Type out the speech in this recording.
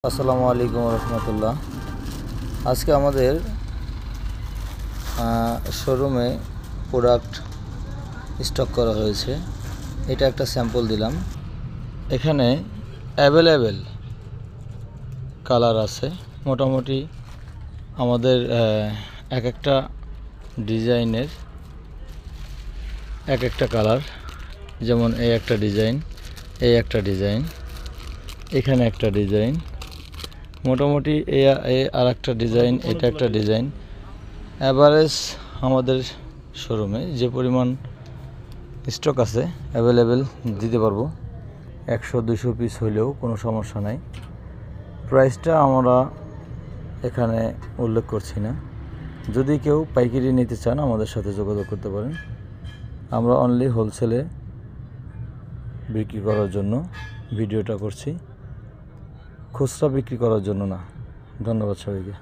আসসালামু আলাইকুম রহমতুল্লাহ। আজকে আমাদের শোরুমে প্রোডাক্ট স্টক করা হয়েছে। এটা একটা স্যাম্পল দিলাম। এখানে অ্যাভেলেবেল কালার আছে। মোটামুটি আমাদের এক একটা ডিজাইনের এক একটা কালার। যেমন এই একটা ডিজাইন, এই একটা ডিজাইন, এখানে একটা ডিজাইন, মোটামুটি এই আর একটা ডিজাইন, এটা একটা ডিজাইন। অ্যাভারেজ আমাদের শোরুমে যে পরিমাণ স্টক আছে অ্যাভেলেবেল দিতে পারবো। 100-200 পিস হইলেও কোনো সমস্যা নাই। প্রাইসটা আমরা এখানে উল্লেখ করছি না। যদি কেউ পাইকারি নিতে চান আমাদের সাথে যোগাযোগ করতে পারেন। আমরা অনলি হোলসেলে বিক্রি করার জন্য ভিডিওটা করছি, খুচরা বিক্রি করার জন্য না। ধন্যবাদ সবাইকে।